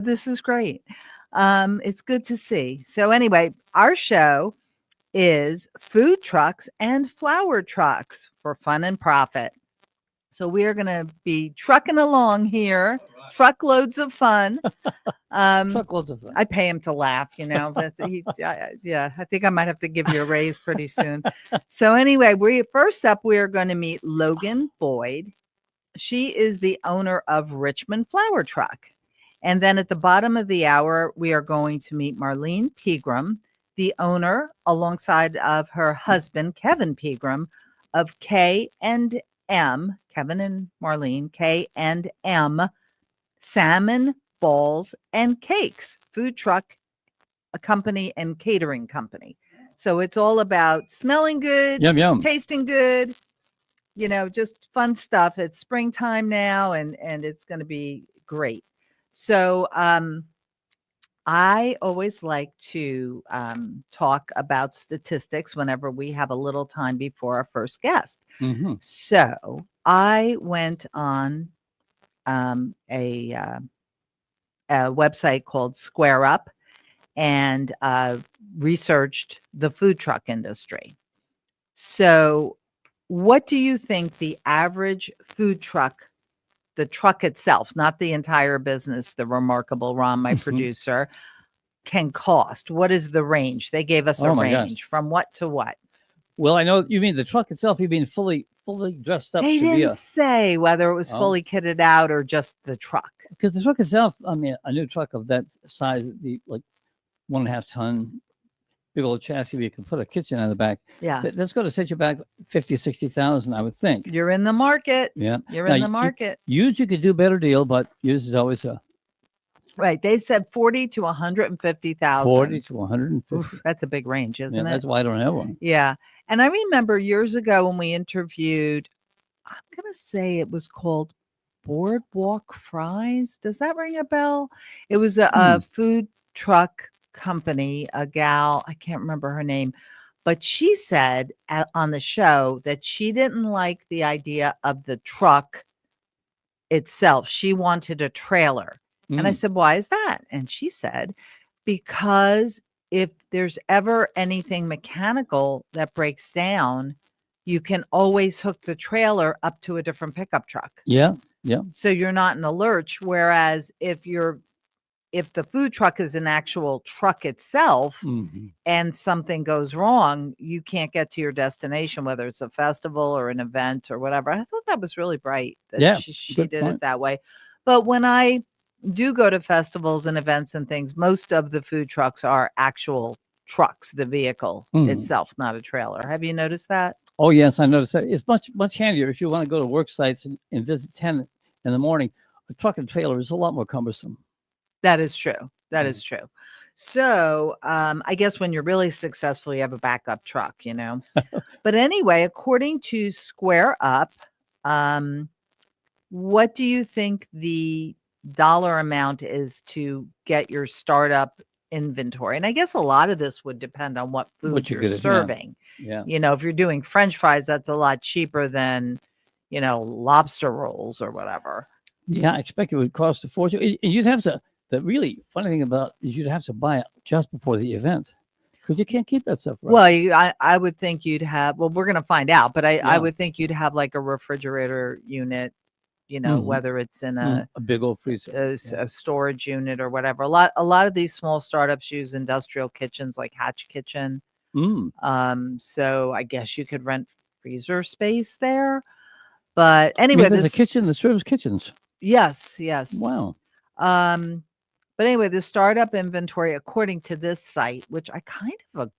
This is great. It's good to see. So anyway, our show is food trucks and flower trucks for fun and profit. So we are going to be trucking along here, truckloads of fun. Truckloads of them. I pay him to laugh, yeah, I think I might have to give you a raise pretty soon. So anyway, first up, we are going to meet Logan Boyd. She is the owner of Richmond Flower Truck. And then at the bottom of the hour, we are going to meet Marlene Pegram, the owner, alongside of her husband, Kevin Pegram, of K&M, Kevin and Marlene, K&M, Salmon, Balls, and Cakes, food truck, a company, and catering company. So it's all about smelling good, Yum, yum. tasting good, just fun stuff. It's springtime now, and it's going to be great. So I always like to talk about statistics whenever we have a little time before our first guest. Mm-hmm. So I went on a website called Square Up and researched the food truck industry. So what do you think the average food truck, the truck itself, not the entire business, the remarkable Ron, my producer, can cost? What is the range? They gave us a range. From what to what? Well, I know you mean the truck itself. You mean fully dressed up. They didn't say whether it was fully kitted out or just the truck. Because the truck itself, I mean, a new truck of that size, the like 1.5 ton, big old chassis where you can put a kitchen on the back. Yeah. That's going to set you back 50, 60,000, I would think. You're in the market. Yeah. You're in the market. Used, you could do a better deal, but used is always a. Right. They said 40 to 150,000. 40 to 150. Oof, that's a big range, isn't it? That's why I don't have one. Yeah. And I remember years ago when we interviewed, I'm going to say it was called Boardwalk Fries. Does that ring a bell? It was a food truck company, a gal, I can't remember her name, but she said on the show that she didn't like the idea of the truck itself. She wanted a trailer. And I said, why is that? And she said, because if there's ever anything mechanical that breaks down, you can always hook the trailer up to a different pickup truck. Yeah. Yeah. So you're not in a lurch. Whereas if the food truck is an actual truck itself and something goes wrong, you can't get to your destination, whether it's a festival or an event or whatever. I thought that was really bright that she did it that way. But when I do go to festivals and events and things, most of the food trucks are actual trucks, the vehicle itself, not a trailer. Have you noticed that? Oh, yes, I noticed that. It's much handier if you want to go to work sites and visit 10 in the morning. A truck and trailer is a lot more cumbersome. That is true. That is true. So I guess when you're really successful, you have a backup truck, But anyway, according to Square Up, what do you think the dollar amount is to get your startup inventory? And I guess a lot of this would depend on what food you're serving. Yeah. If you're doing French fries, that's a lot cheaper than, lobster rolls or whatever. Yeah, I expect it would cost a fortune. And you'd have to. The really funny thing about it is you'd have to buy it just before the event because you can't keep that stuff. Right. Well, I would think you'd have. Well, we're going to find out, but I would think you'd have like a refrigerator unit. Whether it's in a big old freezer, a storage unit or whatever. A lot of these small startups use industrial kitchens like Hatch Kitchen. So I guess you could rent freezer space there. But anyway, there's a kitchen that serves kitchens. Yes. Wow. But anyway, the startup inventory, according to this site, which I kind of,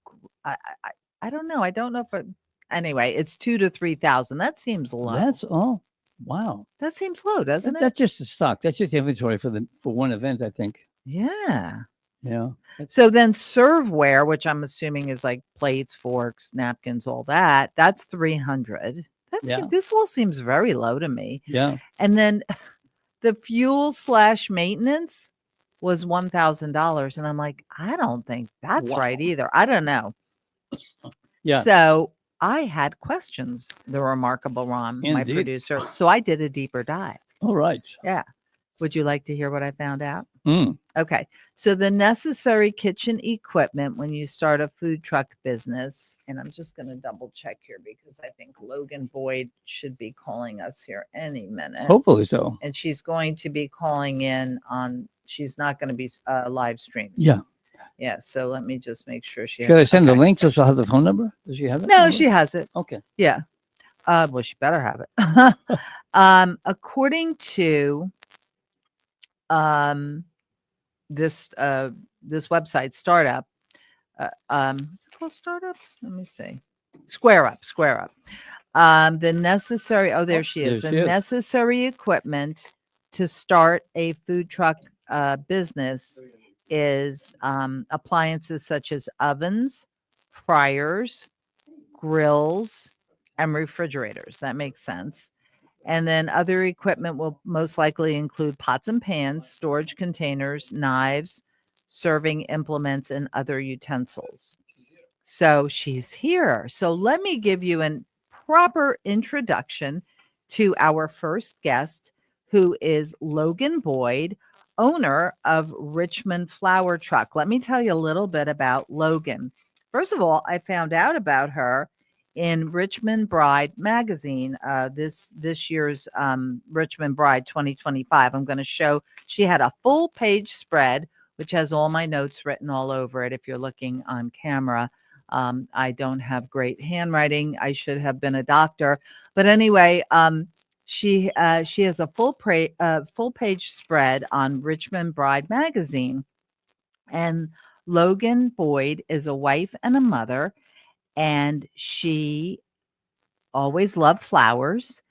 I don't know. I don't know if anyway, it's 2,000 to 3,000. That seems low. Wow. That seems low, doesn't it? That's just the stock. That's just the inventory for one event, I think. Yeah. Yeah. So then serveware, which I'm assuming is like plates, forks, napkins, all that, that's 300. This all seems very low to me. Yeah. And then the fuel/maintenance was $1,000. And I'm like, I don't think that's right either. I don't know. Yeah. So I had questions, the remarkable Ron, my producer. So I did a deeper dive. All right. Yeah. Would you like to hear what I found out? Mm. Okay. So the necessary kitchen equipment when you start a food truck business, and I'm just going to double check here because I think Logan Boyd should be calling us here any minute. Hopefully so. And she's going to be calling in on, she's not going to be live streaming. Yeah. Yeah. So let me just make sure she Should I has. send the Okay. link so she'll have the phone number? Does she have that? No, number? she has it. Okay. Yeah. Well, she better have it. According to this this website, Startup, is it called Startup? Let me see. Square Up. The necessary, oh, there Oh, she is. there The she is. necessary equipment to start a food truck business is appliances such as ovens, fryers, grills, and refrigerators. That makes sense. And then other equipment will most likely include pots and pans, storage containers, knives, serving implements, and other utensils. So she's here. So let me give you a proper introduction to our first guest, who is Logan Boyd, owner of Richmond Flower Truck. Let me tell you a little bit about Logan. First of all, I found out about her in Richmond Bride magazine, this year's Richmond Bride 2025. I'm going to show she had a full page spread, which has all my notes written all over it. If you're looking on camera, I don't have great handwriting. I should have been a doctor, but anyway, she has a full page spread on Richmond Bride magazine, and Logan Boyd is a wife and a mother, and she always loved flowers.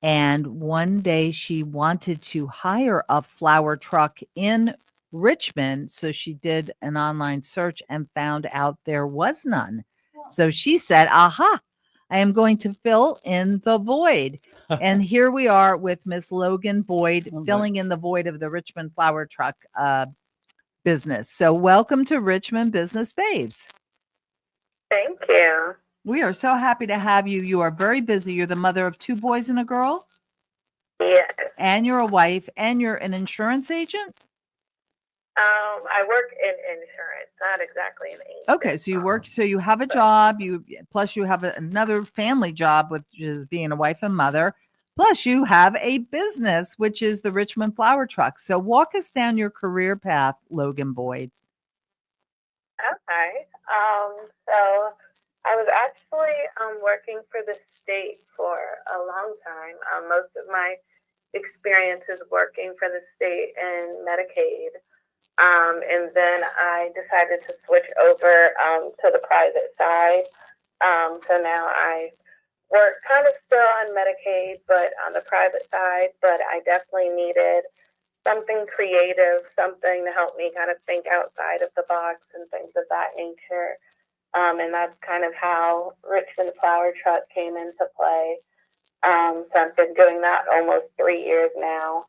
And one day she wanted to hire a flower truck in Richmond. So she did an online search and found out there was none. So she said, aha, I am going to fill in the void. And here we are with Miss Logan Boyd Oh, filling in the void of the Richmond Flower Truck business. So welcome to Richmond Business Babes. Thank you. We are so happy to have you. You are very busy. You're the mother of 2 boys and a girl? Yes. And you're a wife, and you're an insurance agent? I work in insurance, not exactly an agent. Okay, so you work, so you have a job, plus you have another family job, which is being a wife and mother, plus you have a business, which is the Richmond Flower Truck. So walk us down your career path, Logan Boyd. Okay. So I was actually working for the state for a long time. Most of my experience is working for the state in Medicaid. And then I decided to switch over to the private side. So now I work kind of still on Medicaid, but on the private side. But I definitely needed something creative, something to help me kind of think outside of the box and things of that nature. And that's kind of how Richmond Flower Truck came into play. So I've been doing that almost 3 years now.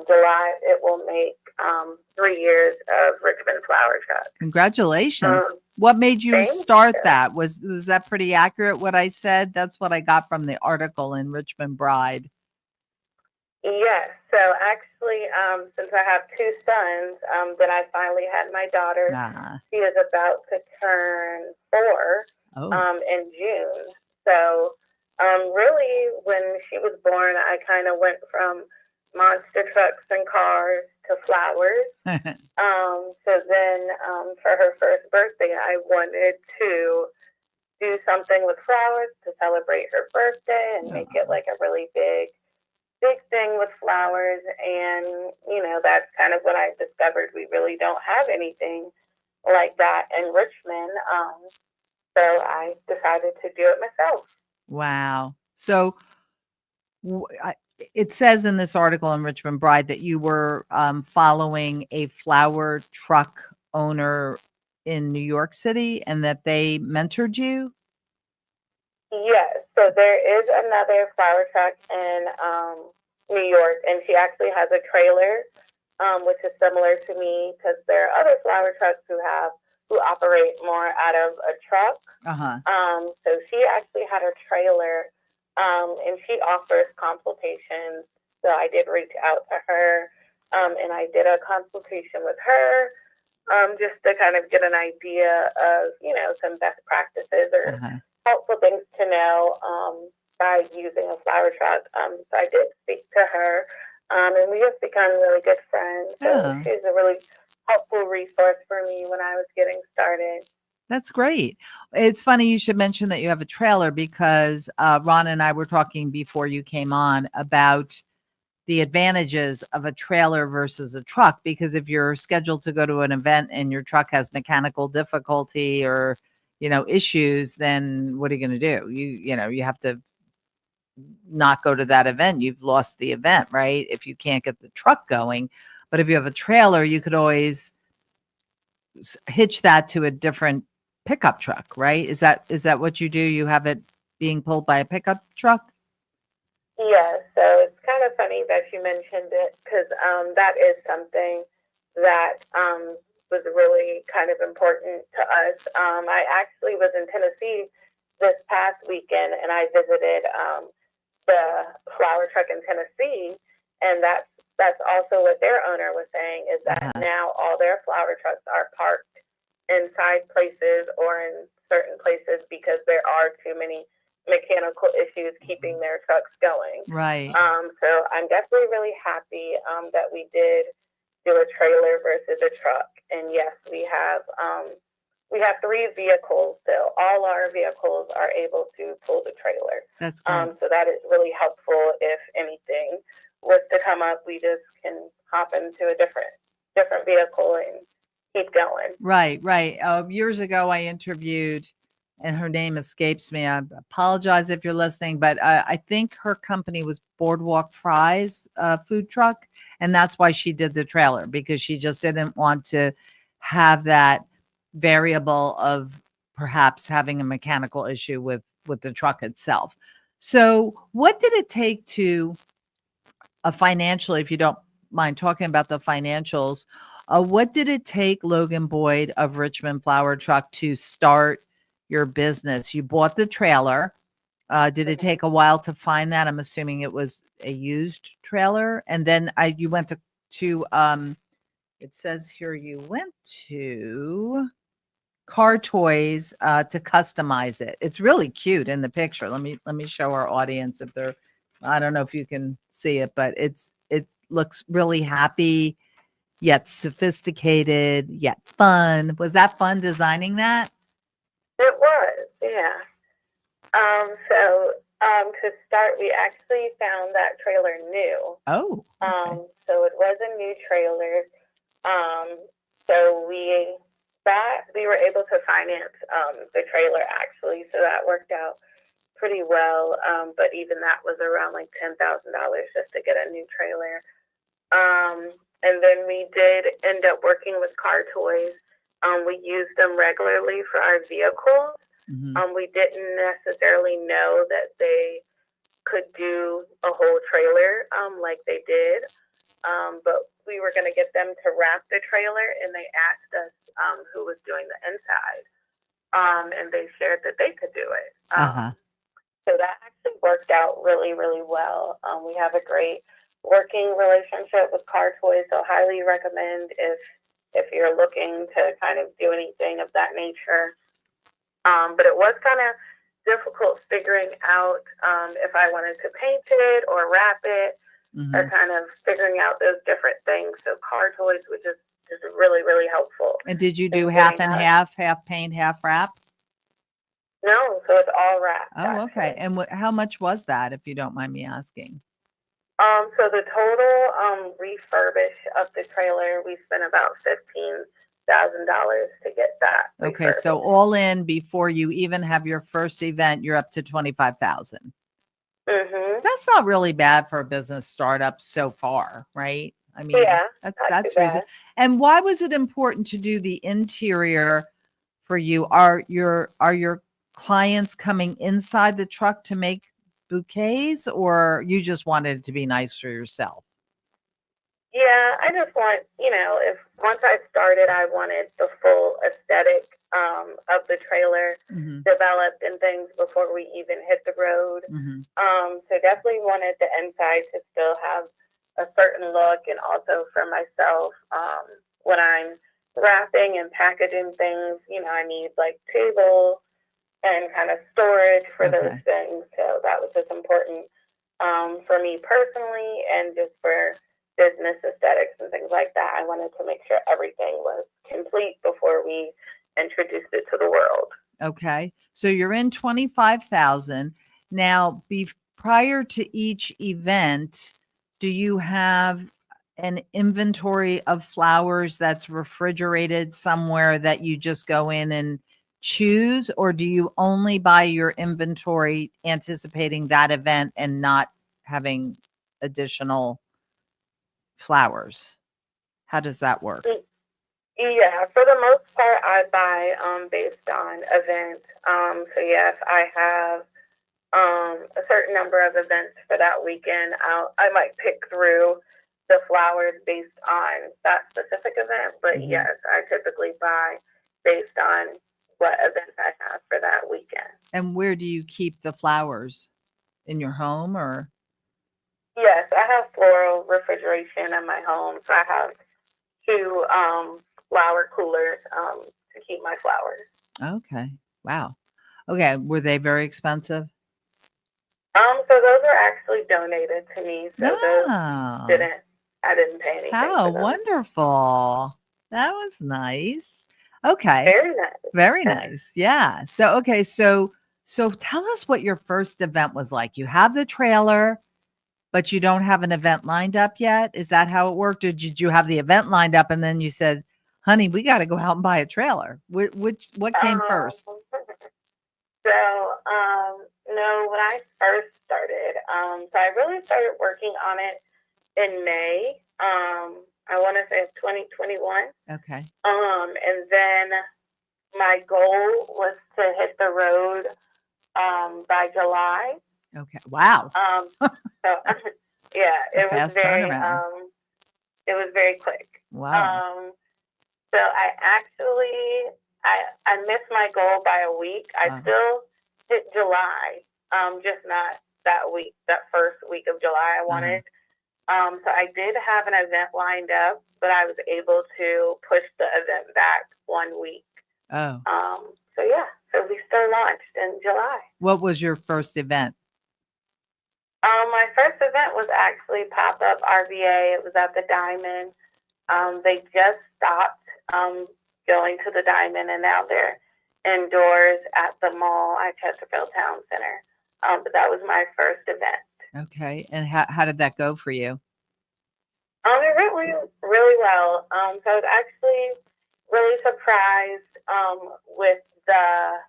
July, it will make 3 years of Richmond Flower Truck. Congratulations. What made you thank start you. that? Was that pretty accurate what I said? That's what I got from the article in Richmond Bride. Yes. So actually, since I have 2 sons, then I finally had my daughter. Nah. She is about to turn 4 in June. So really, when she was born, I kind of went from monster trucks and cars to flowers. So then for her first birthday, I wanted to do something with flowers to celebrate her birthday and make it like a really big thing with flowers. And, you know, that's kind of when I discovered we really don't have anything like that in Richmond. So I decided to do it myself. Wow. So it says in this article in Richmond Bride that you were following a flower truck owner in New York City and that they mentored you? Yes. So there is another flower truck in New York, and she actually has a trailer, which is similar to me because there are other flower trucks who operate more out of a truck. So she actually had a trailer, and she offers consultations. So I did reach out to her And I did a consultation with her, just to kind of get an idea of, some best practices or Uh-huh. helpful things to know, by using a flower truck. So I did speak to her, and we have become really good friends. So Yeah. she's a really helpful resource for me when I was getting started. That's great. It's funny you should mention that you have a trailer because Ron and I were talking before you came on about the advantages of a trailer versus a truck. Because if you're scheduled to go to an event and your truck has mechanical difficulty or, issues, then what are you going to do? You have to not go to that event. You've lost the event, right? If you can't get the truck going. But if you have a trailer, you could always hitch that to a different pickup truck, right? Is that what you do? You have it being pulled by a pickup truck? Yeah, so it's kind of funny that you mentioned it because that is something that was really kind of important to us. I actually was in Tennessee this past weekend and I visited the flower truck in Tennessee, and that's also what their owner was saying is that now all their flower trucks are parked inside places or in certain places because there are too many mechanical issues keeping their trucks going. Right. So I'm definitely really happy that we did do a trailer versus a truck. And yes, we have 3 vehicles, so all our vehicles are able to pull the trailer. That's great. So that is really helpful. If anything was to come up, we just can hop into a different vehicle and keep going. Right. Years ago, I interviewed, and her name escapes me. I apologize if you're listening, but I think her company was Boardwalk Fries food truck, and that's why she did the trailer, because she just didn't want to have that variable of perhaps having a mechanical issue with the truck itself. So, what did it take to financially, if you don't mind talking about the financials, what did it take, Logan Boyd of Richmond Flower Truck, to start your business? You bought the trailer. Did it take a while to find that? I'm assuming it was a used trailer. And then you went to it says here you went to Car Toys to customize it. It's really cute in the picture. Let me show our audience if they're, I don't know if you can see it, but it looks really happy, yet sophisticated, yet fun. Was that fun designing that? It was, yeah. So to start, we actually found that trailer new. Oh. Okay. So it was a new trailer. So we were able to finance the trailer actually, so that worked out pretty well. But even that was around like $10,000 just to get a new trailer. And then we did end up working with Car Toys. We used them regularly for our vehicles. Mm-hmm. We didn't necessarily know that they could do a whole trailer like they did. But we were going to get them to wrap the trailer, and they asked us who was doing the inside. And they shared that they could do it. So that actually worked out really, really well. We have a great working relationship with Car Toys, so highly recommend if you're looking to kind of do anything of that nature. But it was kind of difficult figuring out if I wanted to paint it or wrap it, or kind of figuring out those different things. So Car Toys was just really, really helpful. And did you do half and half paint, half wrap? No, so it's all wrapped. Oh, okay. And how much was that, if you don't mind me asking? So the total refurbish of the trailer, we spent about $15,000 to get that. Okay, so all in, before you even have your first event, you're up to $25,000. Mm-hmm. That's not really bad for a business startup so far, right? I mean, yeah, that's reasonable. And why was it important to do the interior for you? Are your clients coming inside the truck to make bouquets, or you just wanted it to be nice for yourself? Yeah, I just want, if once I started, I wanted the full aesthetic of the trailer developed and things before we even hit the road. So definitely wanted the inside to still have a certain look, and also for myself, when I'm wrapping and packaging things, I need like table and kind of storage for those Okay. things. So that was just important for me personally, and just for business aesthetics and things like that. I wanted to make sure everything was complete before we introduced it to the world. Okay. So you're in 25,000. Now, prior to each event, do you have an inventory of flowers that's refrigerated somewhere that you just go in and choose, or do you only buy your inventory anticipating that event and not having additional flowers? How does that work? Yeah, for the most part, I buy based on event. So yes, I have a certain number of events for that weekend. I might pick through the flowers based on that specific event, but Mhm. yes, I typically buy based on what events I have for that weekend. And where do you keep the flowers? In your home, or? Yes, I have floral refrigeration in my home, so I have two flower coolers to keep my flowers. Okay. Wow. Okay. Were they very expensive? So those are actually donated to me, so those No. I didn't pay anything How for those. wonderful. That was nice. Okay. Very nice. Very nice. Yeah. So, okay. So tell us what your first event was like. You have the trailer, but you don't have an event lined up yet. Is that how it worked? Or did you have the event lined up and then you said, honey, we got to go out and buy a trailer? What came first? No, when I first started, so I really started working on it in May. I want to say 2021. Okay. And then my goal was to hit the road by July. Okay. Wow. So yeah, Fast turnaround. it was very quick. Wow. So I missed my goal by a week. I still hit July, just not that week, that first week of July I wanted. So I did have an event lined up, but I was able to push the event back 1 week. Oh. So yeah, so we still launched in July. What was your first event? My first event was actually pop-up RVA. It was at the Diamond. They just stopped going to the Diamond, and now they're indoors at the mall at Chesterfield Town Center. But that was my first event. Okay. And how did that go for you? It went really, really well. So I was actually really surprised with the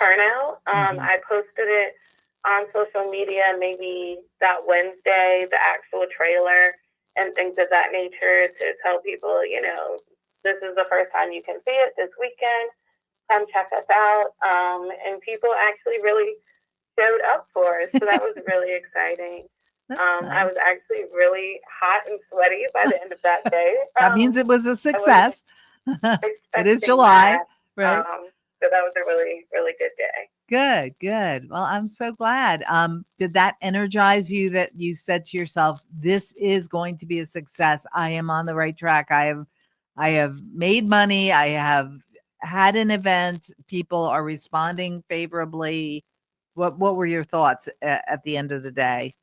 turnout. I posted it on social media maybe that Wednesday, the actual trailer and things of that nature, to tell people, this is the first time you can see it this weekend. Come check us out. And people actually really showed up for us. So that was really exciting. Nice. I was actually really hot and sweaty by the end of that day. That means it was a success. It is July, right? So that was a really, really good day. Good. Well, I'm so glad. Did that energize you that you said to yourself, this is going to be a success? I am on the right track. I have made money. I have had an event. People are responding favorably. What were your thoughts at the end of the day?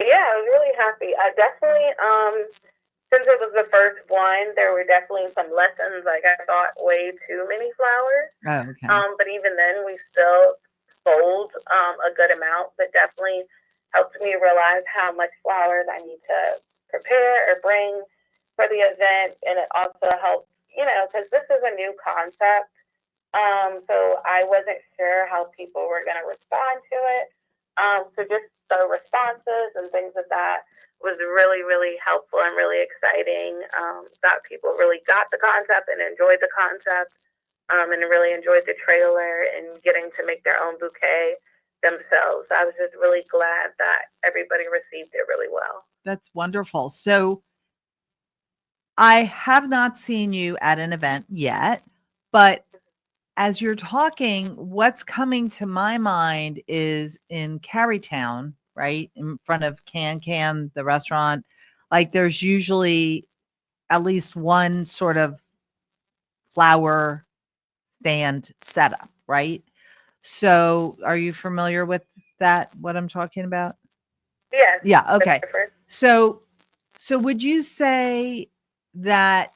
Yeah, I was really happy. I definitely, since it was the first one, there were definitely some lessons. Like I thought way too many flowers. Oh, okay. But even then, we still sold a good amount. But definitely helped me realize how much flowers I need to prepare or bring for the event. And it also helped, because this is a new concept. So I wasn't sure how people were going to respond to it. So just the responses and things of that was really, really helpful and really exciting. That people really got the concept and enjoyed the concept, and really enjoyed the trailer and getting to make their own bouquet themselves. I was just really glad that everybody received it really well. That's wonderful. So I have not seen you at an event yet, but as you're talking, what's coming to my mind is in Carytown, right? In front of Can, the restaurant. Like there's usually at least one sort of flower stand setup, right? So are you familiar with that, what I'm talking about? Yes. Yeah. Okay. Christopher. So would you say that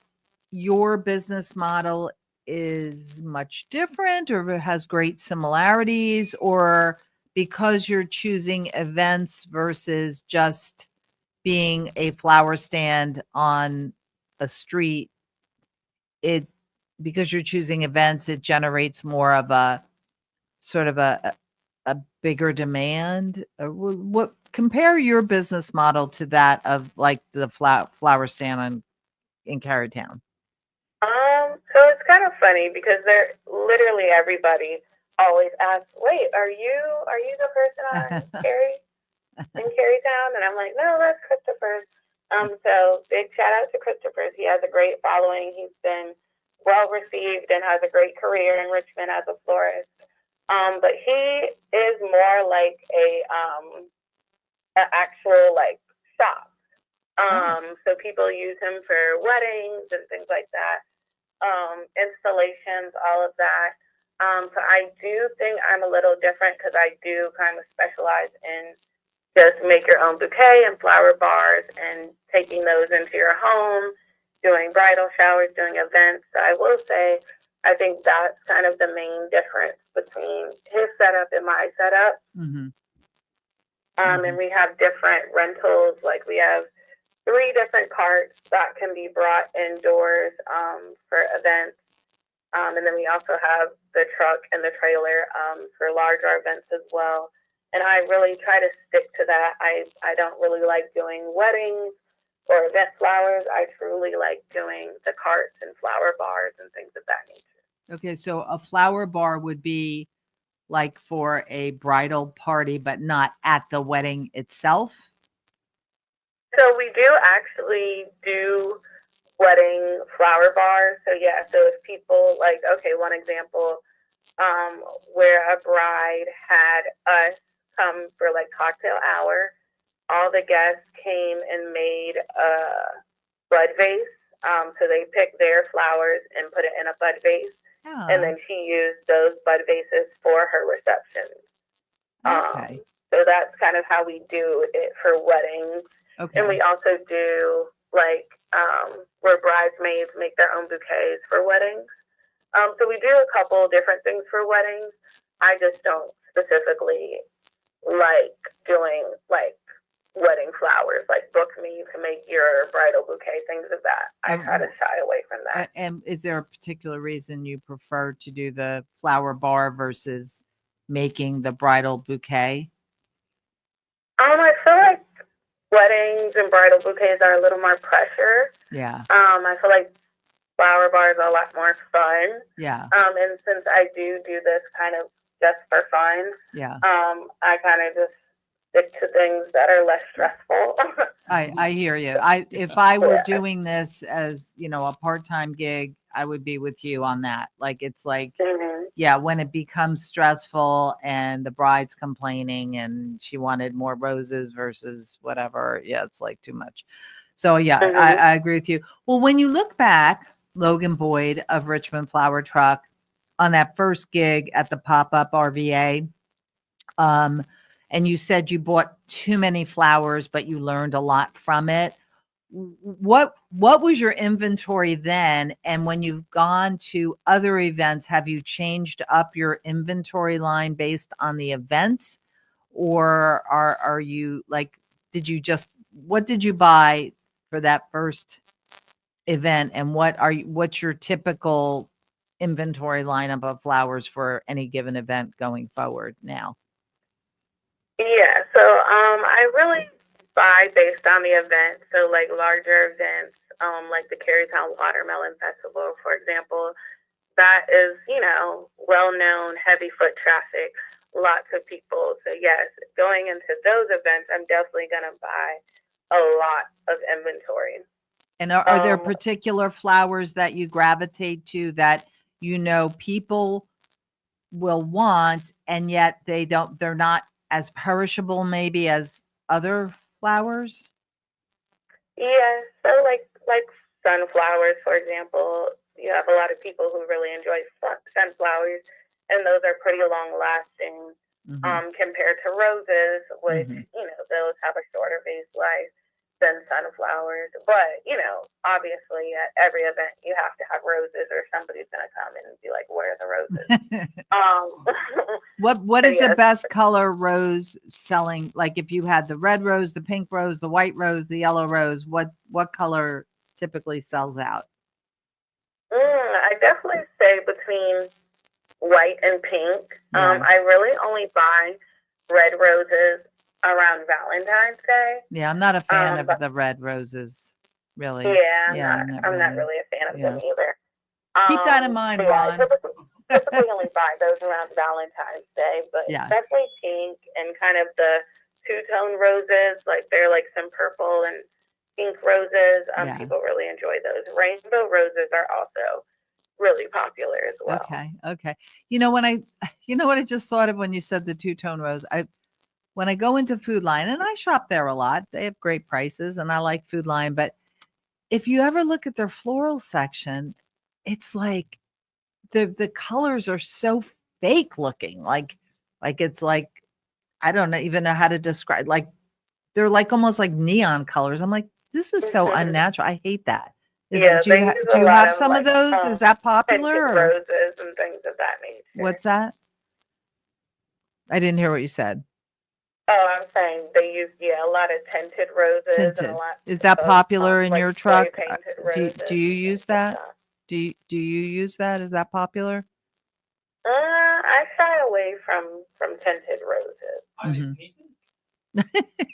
your business model is much different or has great similarities, or because you're choosing events versus just being a flower stand on a street, it because you're choosing events, it generates more of a sort of a bigger demand? What compare your business model to that of like the flower stand in Carytown? So it's kind of funny because they're literally everybody always asks, "Wait, are you the person on in Carytown?" And I'm like, "No, that's Christopher." So big shout out to Christopher. He has a great following. He's been well received and has a great career in Richmond as a florist. But he is more like an actual like shop. So people use him for weddings and things like that, installations, all of that. So I do think I'm a little different because I do kind of specialize in just make your own bouquet and flower bars and taking those into your home, doing bridal showers, doing events. So I will say, I think that's kind of the main difference between his setup and my setup. Mm-hmm. And we have different rentals. Like we have 3 different carts that can be brought indoors for events. And then we also have the truck and the trailer for larger events as well. And I really try to stick to that. I don't really like doing weddings or event flowers. I truly like doing the carts and flower bars and things of that nature. Okay, so a flower bar would be like for a bridal party, but not at the wedding itself. So we do actually do wedding flower bars. So yeah, so if people like, okay, one example, where a bride had us come for like cocktail hour, all the guests came and made a bud vase. So they picked their flowers and put it in a bud vase. Oh, And then she used those bud vases for her reception. okay. So that's kind of how we do it for weddings. Okay. And we also do like where bridesmaids make their own bouquets for weddings. So we do a couple different things for weddings. I just don't specifically like doing like wedding flowers, like book me to make your bridal bouquet, things of that. I try to shy away from that. And is there a particular reason you prefer to do the flower bar versus making the bridal bouquet? I feel like weddings and bridal bouquets are a little more pressure. Yeah. I feel like flower bars are a lot more fun. Yeah. And since I do this kind of just for fun, Yeah. I kind of just stick to things that are less stressful. I hear you. If I were doing this as, a part-time gig, I would be with you on that. Like, it's like, yeah, when it becomes stressful and the bride's complaining and she wanted more roses versus whatever. Yeah, it's like too much. So yeah, I agree with you. Well, when you look back, Logan Boyd of Richmond Flower Truck, on that first gig at the pop-up RVA, and you said you bought too many flowers, but you learned a lot from it. What was your inventory then? And when you've gone to other events, have you changed up your inventory line based on the events? Or are you like, what did you buy for that first event? And what's your typical inventory lineup of flowers for any given event going forward now? Yeah, so I really buy based on the event. So like larger events, like the Carytown Watermelon Festival, for example, that is, well-known, heavy foot traffic, lots of people. So yes, going into those events, I'm definitely going to buy a lot of inventory. And are there particular flowers that you gravitate to that people will want, and yet they're not as perishable maybe as other flowers? Yeah, so like sunflowers, for example, you have a lot of people who really enjoy sunflowers, and those are pretty long lasting Mhm. compared to roses, which Mhm. those have a shorter vase life than sunflowers. But obviously, at every event, you have to have roses, or somebody's gonna come and be like, "Where are the roses?" Um, What so is the yes, best color rose selling? Like if you had the red rose, the pink rose, the white rose, the yellow rose, what color typically sells out? I definitely say between white and pink. Yeah. I really only buy red roses around Valentine's Day. Yeah, I'm not a fan of But the red roses, really. yeah, Yeah, I'm not I'm not really. really a fan of Yeah. them either. Keep that in mind, But yeah, I Ron. typically only buy those around Valentine's Day, but Yeah. definitely pink and kind of the two-tone roses, like they're like some purple and pink roses. Yeah. People really enjoy those. Rainbow roses are also really popular as well. Okay. Okay. You know what I just thought of when you said the two-tone rose. When I go into Food Lion, and I shop there a lot, they have great prices, and I like Food Lion. But if you ever look at their floral section, it's like the colors are so fake looking. Like it's like I don't even know how to describe. Like they're like almost like neon colors. I'm like, this is so unnatural. I hate that. Yeah, Do they you use do a you lot have of some of those? Is that popular scented or roses and things of that nature. what's that? I didn't hear what you said. Oh, I'm saying they use a lot of tinted roses and a Tinted. lot Is that of popular in like your spray truck? painted Do roses do you and use things like that? that. Do you use that? Is that popular? I shy away from tinted roses.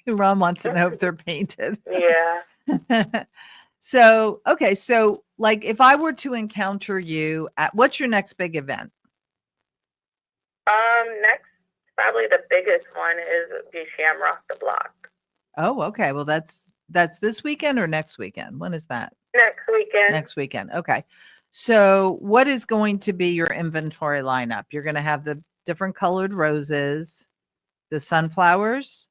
Ron wants to know if they're painted. Yeah. So, okay. So, like, if I were to encounter you at what's your next big event? Next, probably the biggest one is the Shamrock the Block. Oh, okay. Well, that's this weekend or next weekend? When is that? Next weekend. Next weekend. Okay. So, what is going to be your inventory lineup? You're going to have the different colored roses, the sunflowers.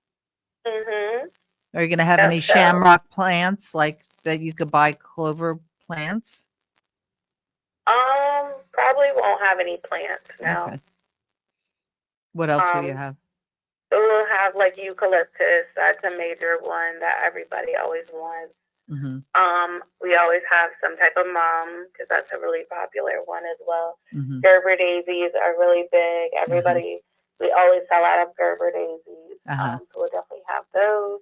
Mhm. Are you going to have any So, shamrock plants like that you could buy clover plants? probably won't have any plants now. Okay. What else will you have? So we'll have like eucalyptus. That's a major one that everybody always wants. Mm-hmm. We always have some type of mum because that's a really popular one as well. Mm-hmm. Gerber daisies are really big. Everybody, we always sell out of Gerber daisies. So we'll definitely have those.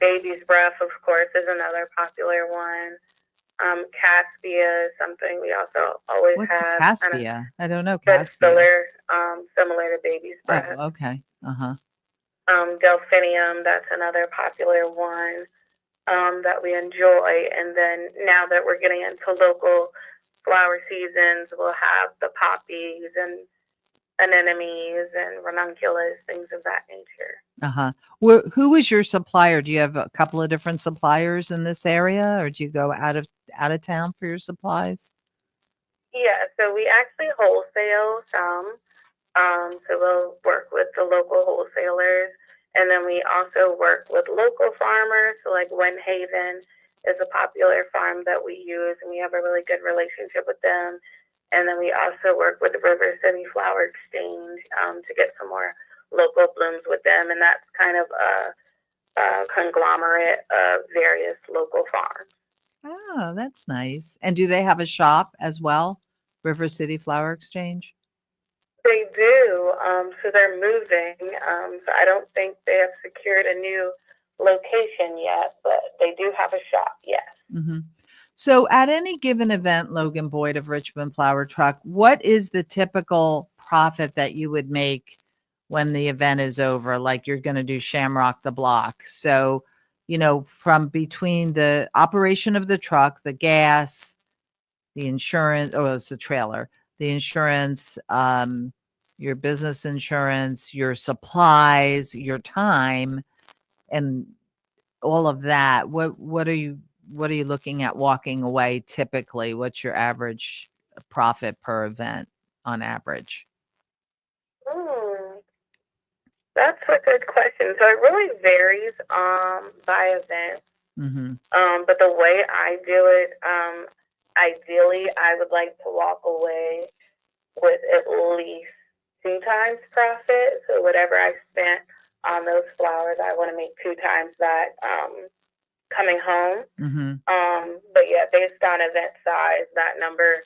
Baby's breath, of course, is another popular one. Caspia is something we also always What's have. Caspia? I don't know But Caspia. similar to baby's breath. Oh, okay. Delphinium, that's another popular one that we enjoy. And then now that we're getting into local flower seasons, we'll have the poppies and anemones and ranunculus, things of that nature. Who is your supplier? Do you have a couple of different suppliers in this area, or do you go out of town for your supplies? Yeah, so we actually wholesale some. So we'll work with the local wholesalers, and then we also work with local farmers. So like Windhaven is a popular farm that we use, and we have a really good relationship with them. And then we also work with the River City Flower Exchange to get some more local blooms with them, and that's kind of a conglomerate of various local farms. Oh, that's nice. And do they have a shop as well? River City Flower Exchange? They do. So they're moving. So I don't think they have secured a new location yet, but they do have a shop, yes. Mm-hmm. So at any given event, Logan Boyd of Richmond Flower Truck, what is the typical profit that you would make when the event is over? Like you're going to do Shamrock the Block. So, from between the operation of the truck, the gas, the insurance, it's the trailer, the insurance, your business insurance, your supplies, your time, and all of that. What are you looking at walking away typically? What's your average profit per event on average? That's a good question. So it really varies by event. Mm-hmm. But the way I do it, ideally, I would like to walk away with at least 2 times profit. So whatever I spent on those flowers, I want to make 2 times that coming home. Mm-hmm. But yeah, based on event size, that number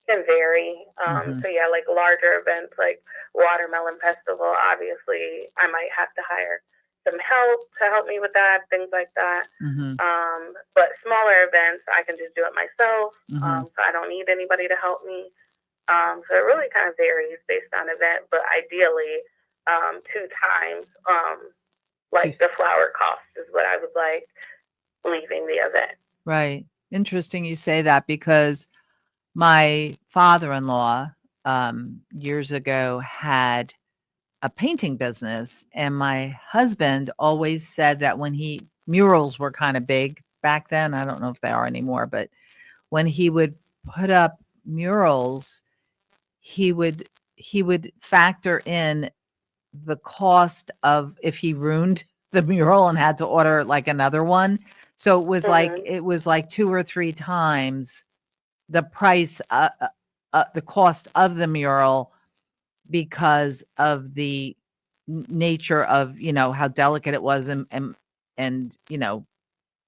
can vary. Mhm. So yeah, like larger events like Watermelon Festival, obviously I might have to hire some help to help me with that, things like that. Mm-hmm. But smaller events, I can just do it myself. Mm-hmm. So I don't need anybody to help me. So it really kind of varies based on event, but ideally, 2 times, like the flower cost is what I would like leaving the event. Right. Interesting you say that because my father-in-law years ago had a painting business, and my husband always said that when murals were kind of big back then. I don't know if they are anymore, but when he would put up murals, he would factor in the cost of if he ruined the mural and had to order like another one. So it was like 2 or 3 times the price, the cost of the mural because of the nature of, how delicate it was and,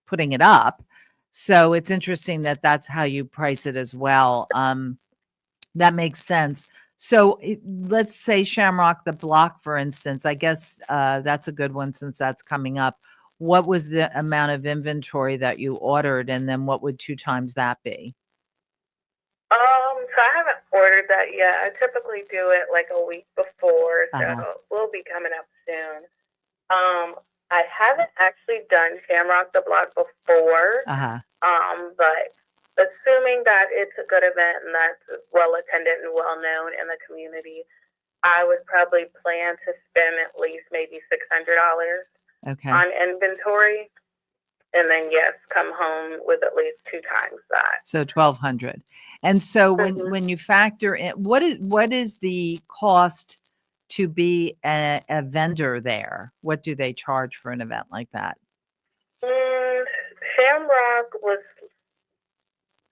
putting it up. So it's interesting that that's how you price it as well. That makes sense. So let's say Shamrock the Block, for instance. I guess that's a good one since that's coming up. What was the amount of inventory that you ordered, and then what would 2 times that be? So I haven't ordered that yet. I typically do it like a week before, so Uh-huh. we'll be coming up soon. I haven't actually done Shamrock the Block before, Uh-huh. but assuming that it's a good event and that's well attended and well known in the community, I would probably plan to spend at least maybe $600 Okay. on inventory, and then yes, come home with at least 2 times that. So 1,200. And so Mhm. when you factor in, what is the cost to be a vendor there? What do they charge for an event like that? Shamrock was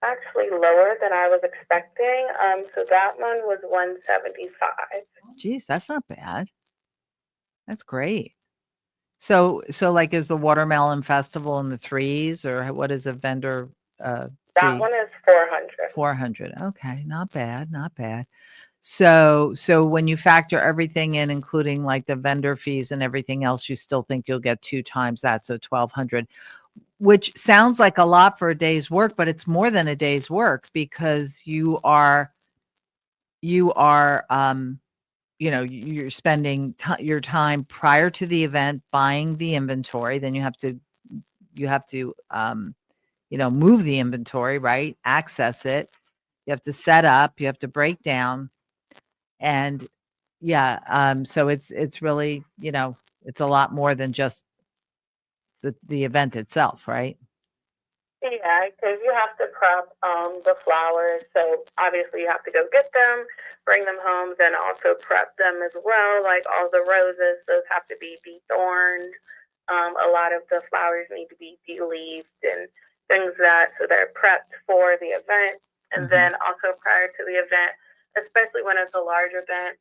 actually lower than I was expecting. So that one was 175. Geez, that's not bad. That's great. So like is the Watermelon Festival in the threes, or what is a vendor That fee? one is 400. 400. Okay, not bad, not bad. So when you factor everything in, including like the vendor fees and everything else, you still think you'll get 2 times that, so 1,200, which sounds like a lot for a day's work, but it's more than a day's work because you're you're spending your time prior to the event buying the inventory. Then you have to move the inventory, right? Access it. You have to set up, you have to break down. And yeah, so it's really, it's a lot more than just the event itself, right? Yeah, because you have to prep the flowers. So obviously you have to go get them, bring them home, then also prep them as well. Like all the roses, those have to be dethorned. A lot of the flowers need to be de-leaved and things that so they're prepped for the event. And then also prior to the event, especially when it's a large event,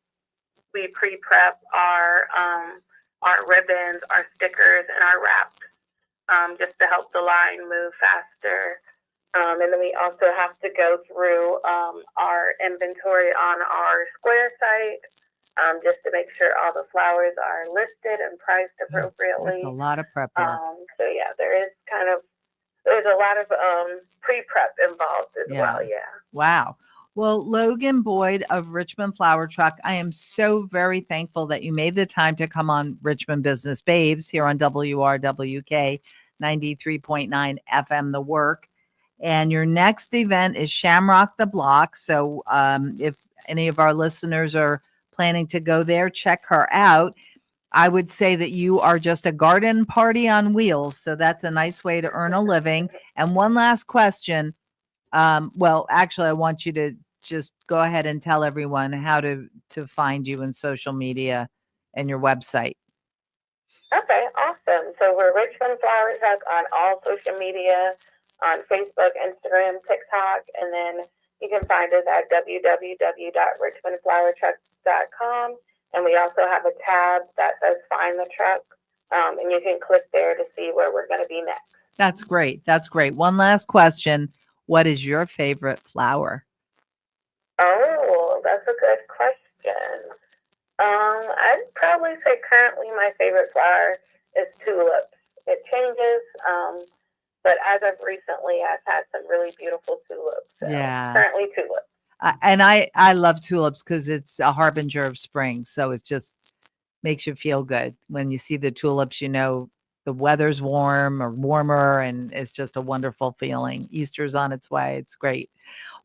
we pre-prep our ribbons, our stickers, and our wraps just to help the line move faster. And then we also have to go through our inventory on our Square site just to make sure all the flowers are listed and priced appropriately. That's a lot of prep work. So yeah, there's a lot of pre-prep involved as well. Yeah. Wow. Well, Logan Boyd of Richmond Flower Truck, I am so very thankful that you made the time to come on Richmond Business Babes here on WRWK 93.9 FM, The Work. And your next event is Shamrock the Block. So if any of our listeners are planning to go there, check her out. I would say that you are just a garden party on wheels. So that's a nice way to earn a living. And one last question. Well, actually, I want you to just go ahead and tell everyone how to find you in social media and your website. Okay, awesome. So we're Richmond Flower Truck on all social media, on Facebook, Instagram, TikTok, and then you can find us at www.richmondflowertruck.com. And we also have a tab that says Find the Truck, and you can click there to see where we're going to be next. That's great. That's great. One last question. What is your favorite flower? Oh, that's a good question. I'd probably say currently my favorite flower is tulips. It changes, but as of recently, I've had some really beautiful tulips. So Yeah. currently tulips. And I love tulips because it's a harbinger of spring. So it just makes you feel good. When you see the tulips, you know the weather's warm or warmer, and it's just a wonderful feeling. Easter's on its way. It's great.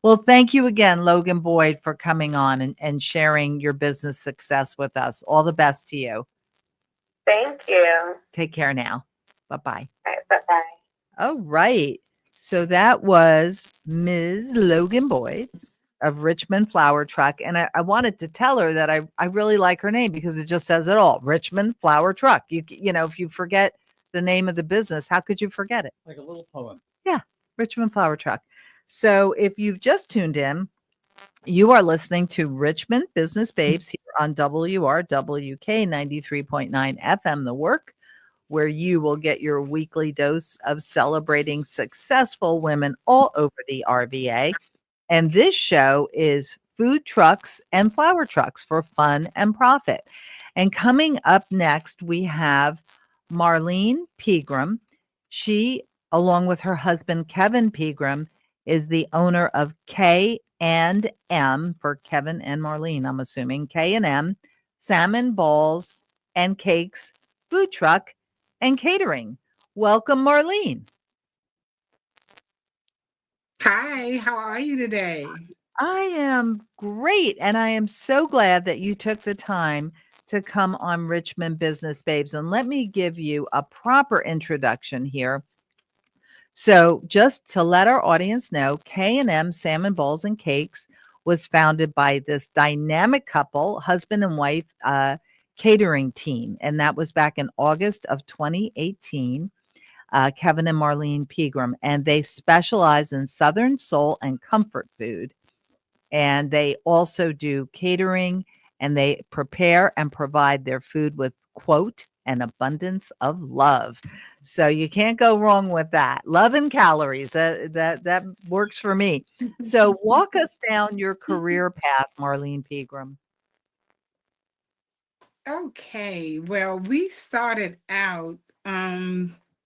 Well, thank you again, Logan Boyd, for coming on and sharing your business success with us. All the best to you. Thank you. Take care now. Bye-bye. All right, bye-bye. All right. So that was Ms. Logan Boyd of Richmond Flower Truck. And I wanted to tell her that I really like her name because it just says it all. Richmond Flower Truck. You know, if you forget the name of the business, how could you forget it? Like a little poem. Yeah, Richmond Flower Truck. So if you've just tuned in, you are listening to Richmond Business Babes here on WRWK 93.9 FM, The Work, where you will get your weekly dose of celebrating successful women all over the RVA. And this show is food trucks and flower trucks for fun and profit. And coming up next, we have Marlene Pegram. She, along with her husband, Kevin Pegram, is the owner of K&M for Kevin and Marlene, I'm assuming, K&M, Salmon Balls and Cakes, food truck, and catering. Welcome, Marlene. Hi, how are you today? I am great. And I am so glad that you took the time to come on Richmond Business Babes. And let me give you a proper introduction here. So just to let our audience know, K&M Salmon Balls and Cakes was founded by this dynamic couple, husband and wife, catering team. And that was back in August of 2018. Kevin and Marlene Pegram, and they specialize in Southern soul and comfort food. And they also do catering, and they prepare and provide their food with, quote, an abundance of love. So you can't go wrong with that. Love and calories. That works for me. So walk us down your career path, Marlene Pegram. Okay, well, we started out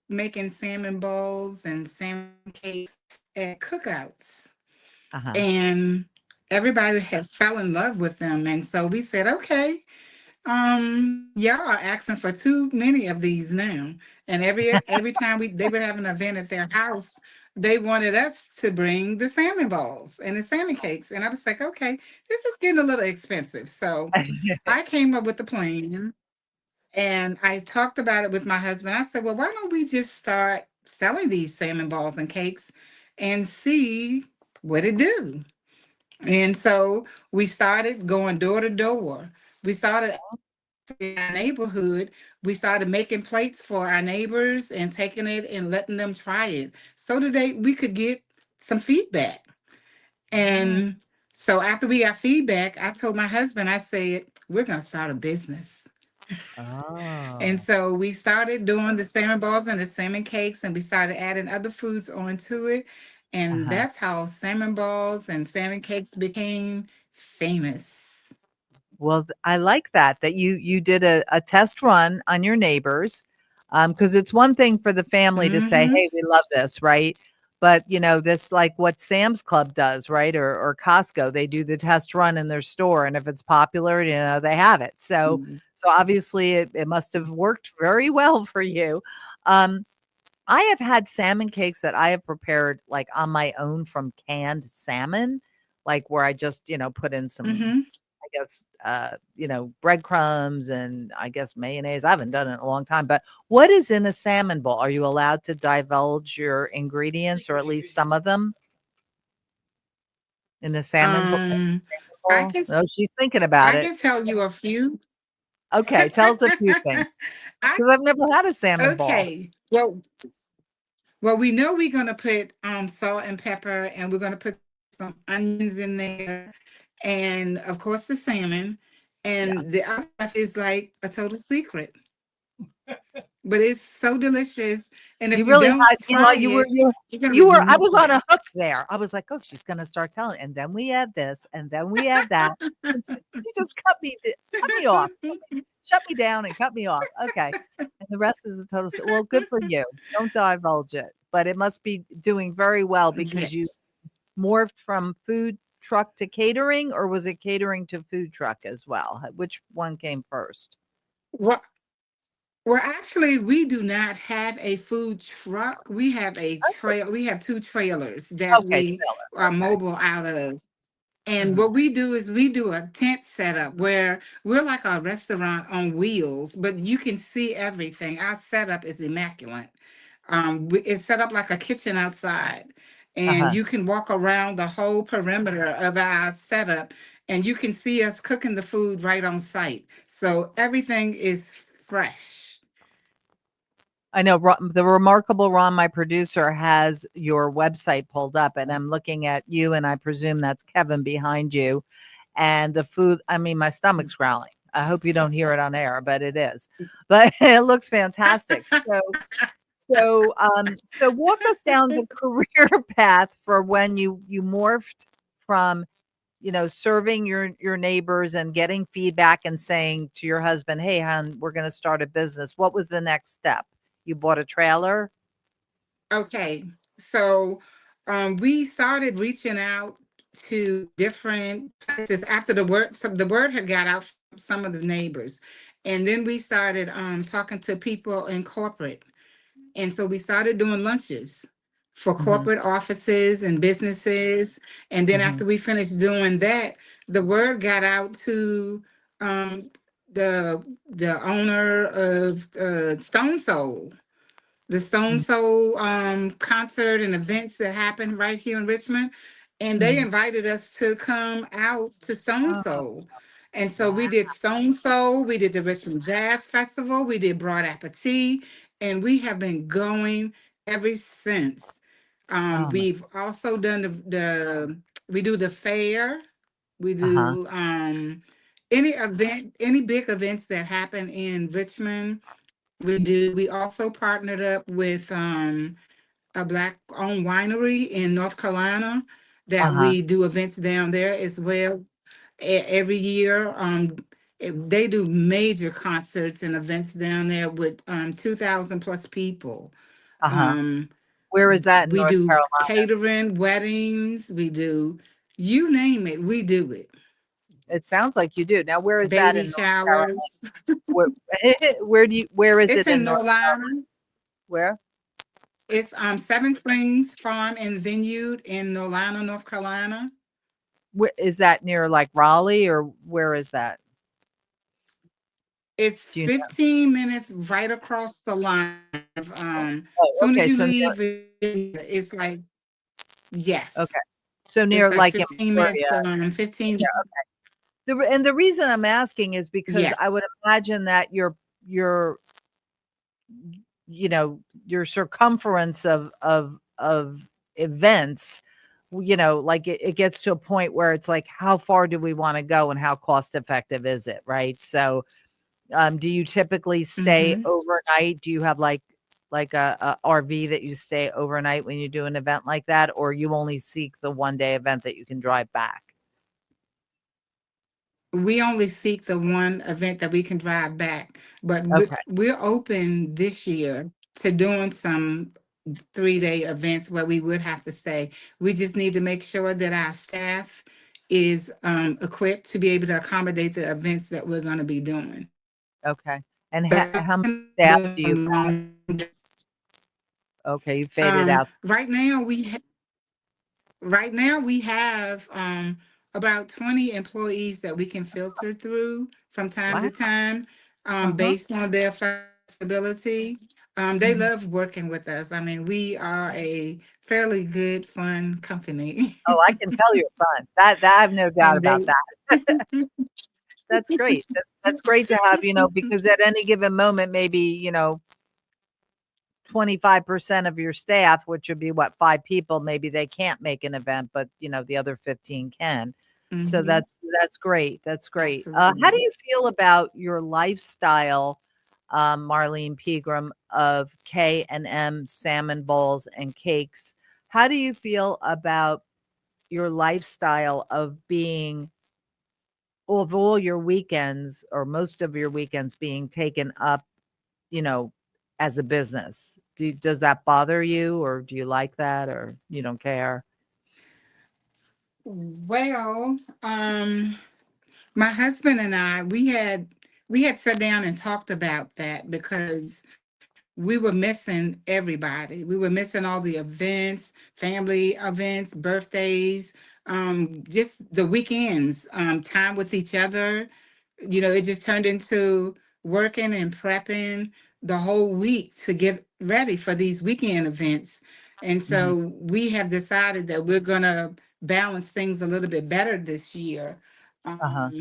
making salmon bowls and salmon cakes at cookouts, Uh-huh. and everybody had fell in love with them. And so we said, okay, y'all are asking for too many of these now. And every time they would have an event at their house, they wanted us to bring the salmon balls and the salmon cakes. And I was like, okay, this is getting a little expensive. So I came up with the plan and I talked about it with my husband. I said, well, why don't we just start selling these salmon balls and cakes and see what it do? And so we started going door to door. We started in our neighborhood. We started making plates for our neighbors and taking it and letting them try it so that we could get some feedback. And so after we got feedback, I told my husband, I said, we're going to start a business. And Oh. so we started doing the salmon balls and the salmon cakes, and we started adding other foods onto it. And Uh-huh. that's how salmon balls and salmon cakes became famous. Well, I like that you did a test run on your neighbors, because it's one thing for the family to say, Mm-hmm. "Hey, we love this," right? But, you know, this like what Sam's Club does, right? Or Costco, they do the test run in their store, and if it's popular, you know, they have it. So obviously it must have worked very well for you. Um, I have had salmon cakes that I have prepared like on my own from canned salmon, like where I just, you know, put in some, Mm-hmm. I guess, you know, breadcrumbs and I guess mayonnaise. I haven't done it in a long time, but what is in a salmon bowl? Are you allowed to divulge your ingredients or at least some of them in the salmon Um, I bowl? can No, she's thinking about I it. can tell you a few. Okay, tell us a few things I, because I've never had a salmon ball. okay. Well, we know we're gonna put salt and pepper, and we're gonna put some onions in there, and of course the salmon, Yeah. and the other stuff is like a total secret. But it's so delicious, and You if you really don't had, try you it, you're gonna you were, I regret was on it. a hook there. I was like, oh, she's going to start telling. And then we add this, and then we add that. And she just cut me off, shut me down and cut me off. Okay. And the rest is a total, well, good for you. Don't divulge it, but it must be doing very well because you Yes. morphed from food truck to catering, or was it catering to food truck as well? Which one came first? Well, well, actually, we do not have a food truck. We have a trail. We have two trailers that Okay, we trailer. are Okay. mobile out of. And Mhm. what we do is we do a tent setup where we're like a restaurant on wheels, but you can see everything. Our setup is immaculate. It's set up like a kitchen outside, and Uh-huh. you can walk around the whole perimeter of our setup, and you can see us cooking the food right on site. So everything is fresh. I know the remarkable Ron, my producer, has your website pulled up, and I'm looking at you, and I presume that's Kevin behind you. And the food, I mean, my stomach's growling. I hope you don't hear it on air, but it is. But it looks fantastic. So walk us down the career path for when you morphed from, serving your neighbors and getting feedback and saying to your husband, "Hey, hon, we're going to start a business." What was the next step? You bought a trailer? Okay, so we started reaching out to different places after the word had got out from some of the neighbors, and then we started talking to people in corporate, and so we started doing lunches for Mhm, corporate offices and businesses, and then mhm. after we finished doing that, the word got out to um, the owner of Stone Soul, the Stone Mm, Soul concert and events that happened right here in Richmond. And they mhm. invited us to come out to Stone Oh, Soul. And so wow. we did Stone Soul, we did the Richmond Jazz Festival, we did Broad Appetit, and we have been going ever since. Oh, my. We've also done we do the fair, we Uh-huh, do any event, any big events that happen in Richmond we do. We also partnered up with a Black-owned winery in North Carolina that uh-huh, we do events down there as well every year. They do major concerts and events down there with 2,000 plus people. uh-huh. Um, Where is that in we North do Carolina? catering, weddings. We do you name it. We do it. It sounds like you do. Now, where is that Baby in North Carolina? showers. Where where is It's it in in North Carolina? Norlina. Where? It's Seven Springs Farm and Vineyard in Nolina, North Carolina. Where is that, near like Raleigh, or where is that? It's Do you know? 15 minutes right across the line. Oh, Soon as okay. you So leave, it's like okay. yes, So it's near like like 15 minutes. Emporia. 15. Yeah. And the reason I'm asking is because I Yes, would imagine that your your circumference of events, like it gets to a point where it's like, how far do we want to go and how cost effective is it, right? So do you typically stay hmm overnight? Do you have like a RV that you stay overnight when you do an event like that, or you only seek the 1 day event that you can drive back? we only seek the one event that we can drive back, but Okay. we're open this year to doing some 3-day events where we would have to stay. We just need to make sure that our staff is equipped to be able to accommodate the events that we're going to be doing. Okay. And So, how much staff do you have? Okay, you faded um, out. right now we right now we have about 20 employees that we can filter through from time Wow. to time, Uh-huh. based on their flexibility. They Mhm. love working with us. I mean, we are a fairly good, fun company. Oh, I can tell you're fun. That I have no doubt And about they that. That's great. That's great to have, because at any given moment, maybe, 25% of your staff, which would be what, 5 people, maybe they can't make an event, but the other 15 can. So Hmm. that's great. That's great. How do Absolutely. you feel about your lifestyle, Marlene Pegram, of K&M salmon bowls and cakes? How do you feel about your lifestyle of being of all your weekends or most of your weekends being taken up, you know, as a business? Does that bother you, or do you like that, or you don't care? Well, my husband and I, we had sat down and talked about that because we were missing everybody. We were missing all the events, family events, birthdays, just the weekends, time with each other. It just turned into working and prepping the whole week to get ready for these weekend events. And Mhm. so we have decided that we're going to balance things a little bit better this year. Uh-huh.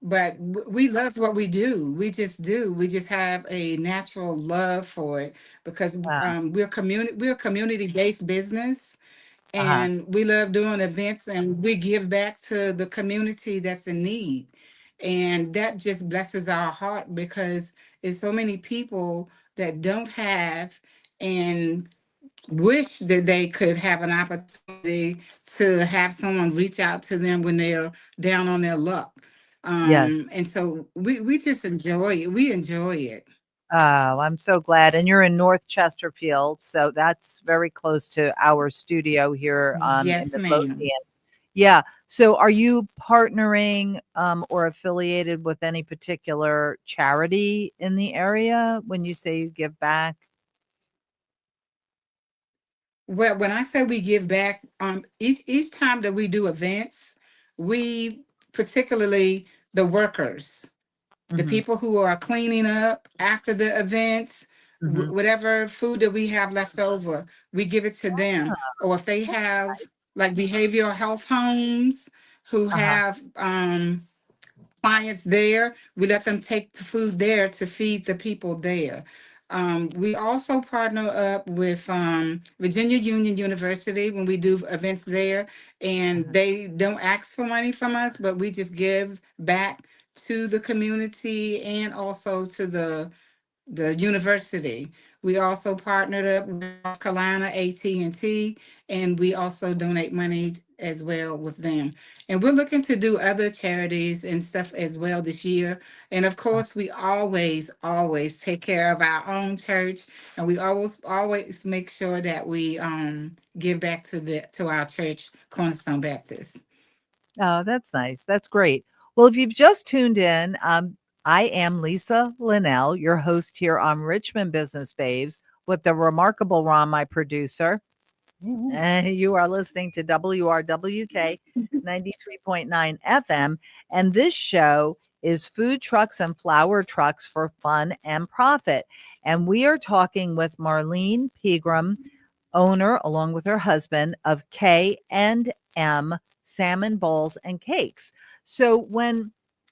But we love what we do. We just do. We just have a natural love for it because Wow. we're a community based business, Uh-huh. and we love doing events, and we give back to the community that's in need. And that just blesses our heart because there's so many people that don't have and wish that they could have an opportunity to have someone reach out to them when they're down on their luck. Yes. And so we just enjoy it. We enjoy it. Oh, I'm so glad. And you're in North Chesterfield, so that's very close to our studio here in Yes, Midlothian. ma'am. Yeah. So are you partnering or affiliated with any particular charity in the area when you say you give back? Well, when I say we give back, each time that we do events, we particularly the workers, the Hmm. people who are cleaning up after the events, Hmm. whatever food that we have left over, we give it to them. Or if they have like behavioral health homes who Uh-huh. have clients there, we let them take the food there to feed the people there. We also partner up with Virginia Union University when we do events there, and Uh-huh. they don't ask for money from us, but we just give back to the community and also to the university. We also partnered up with North Carolina AT&T, and we also donate money as well with them. And we're looking to do other charities and stuff as well this year. And of course, we always take care of our own church, and we always make sure that we give back to our church, Cornerstone Baptist. Oh, that's nice. That's great. Well, if you've just tuned in, I am Lisa Linnell, your host here on Richmond Business Babes, with the remarkable Ron, my producer. Woo-hoo. And you are listening to WRWK 93.9 FM. And this show is Food Trucks and Flower Trucks for Fun and Profit. And we are talking with Marlene Pegram, owner, along with her husband, of K&M Salmon Bowls and Cakes. So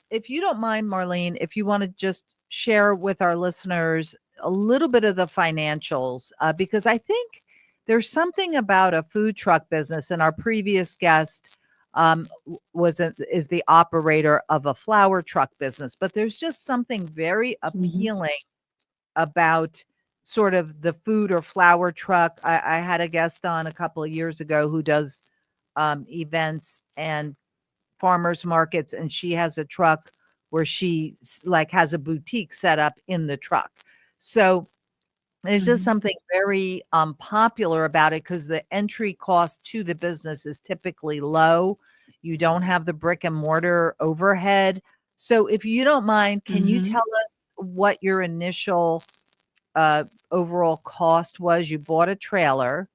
if you don't mind, Marlene, if you want to just share with our listeners a little bit of the financials, because I think there's something about a food truck business, and our previous guest is the operator of a flower truck business, but there's just something very Mhm. appealing about sort of the food or flower truck. I had a guest on a couple of years ago who does events and farmers markets, and she has a truck where she like has a boutique set up in the truck. So there's just Mhm. something very popular about it because the entry cost to the business is typically low. You don't have the brick and mortar overhead. So if you don't mind, can you Mhm. tell us what your initial uh, overall cost was? You bought a trailer.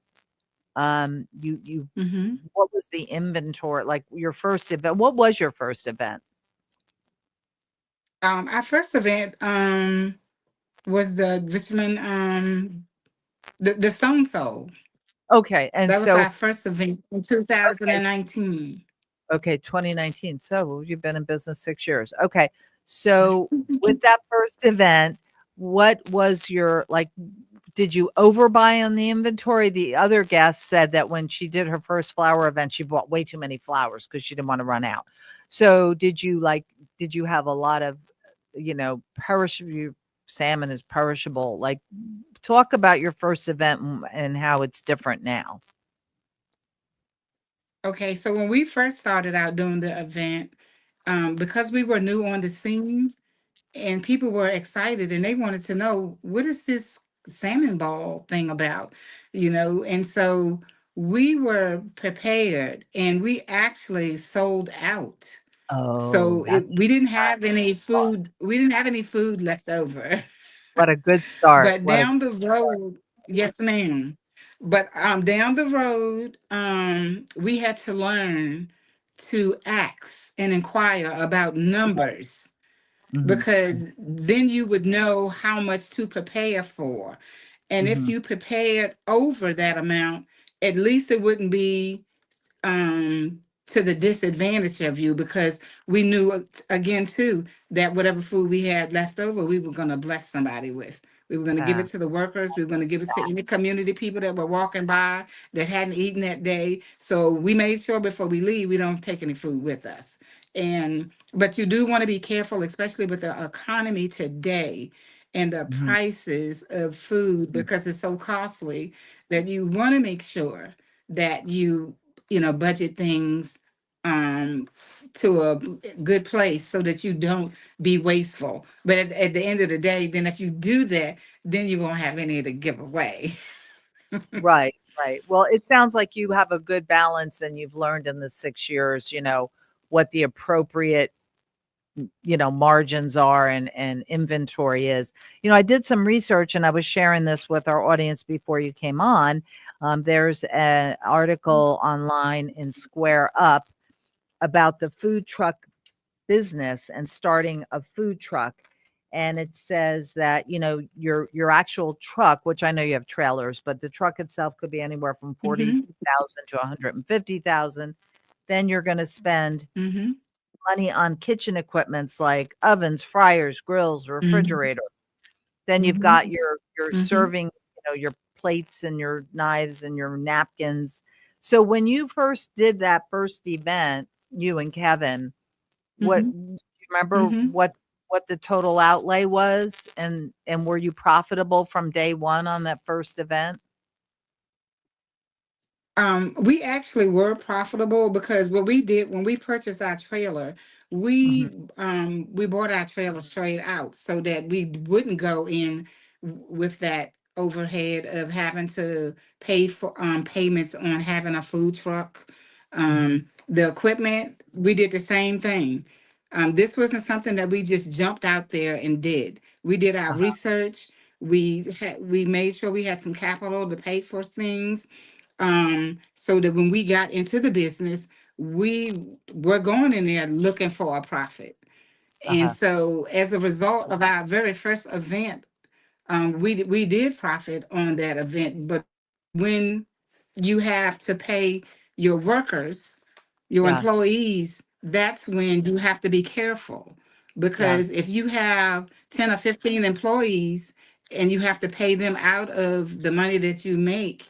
You Mhm. what was the inventory like your first event? What was your first event? Our first event was the Richmond the Stone Soul. Okay, and That was so our first event in okay, 2019. Okay, 2019. So you've been in business 6 years. Okay. So with that first event, what was your like? Did you overbuy on the inventory? The other guest said that when she did her first flower event, she bought way too many flowers because she didn't want to run out. So did you have a lot of, perishable salmon is perishable? Like, talk about your first event and how it's different now. Okay, so when we first started out doing the event, because we were new on the scene and people were excited and they wanted to know what is this salmon ball thing about, and so we were prepared and we actually sold out. Oh, So that's we didn't have any food. We didn't have any food left over. what a good start. But What a down the road, yes, ma'am. But down the road, we had to learn to ask and inquire about numbers mhm, because then you would know how much to prepare for. And if mhm. you prepared over that amount, at least it wouldn't be to the disadvantage of you because we knew again too that whatever food we had left over we were going to bless somebody with. We were going to give Ah, it to the workers. We were going to give it to any community people that were walking by that hadn't eaten that day. So we made sure before we leave we don't take any food with us. And but you do want to be careful, especially with the economy today and the mhm, prices of food because it's so costly that you want to make sure that you budget things um to a good place so that you don't be wasteful. But at the end of the day, then if you do that, then you won't have any to give away. right, right. Well, it sounds like you have a good balance and you've learned in the 6 years, what the appropriate, margins are and inventory is. I did some research and I was sharing this with our audience before you came on. There's an article online in Square Up about the food truck business and starting a food truck. And it says that, your actual truck, which I know you have trailers, but the truck itself could be anywhere from Mm-hmm. 40,000 to 150,000. Then you're going to spend Mm-hmm. money on kitchen equipments like ovens, fryers, grills, Mm-hmm. refrigerator. Then you've Mm-hmm. got your Mm-hmm. serving, your plates and your knives and your napkins. So when you first did that first event, you and Kevin, what Mm-hmm. do you remember Mm-hmm. what the total outlay was and were you profitable from day one on that first event? We actually were profitable because what we did when we purchased our trailer, Mhm, we bought our trailer straight out so that we wouldn't go in with that overhead of having to pay for payments on having a food truck. mhm. The equipment, we did the same thing. This wasn't something that we just jumped out there and did. We did our Uh-huh, research. We made sure we had some capital to pay for things so that when we got into the business, we were going in there looking for a profit. And uh-huh. so as a result of our very first event, we did profit on that event. But when you have to pay your workers, your Yeah, employees, that's when you have to be careful. yeah, Because if you have 10 or 15 employees and you have to pay them out of the money that you make,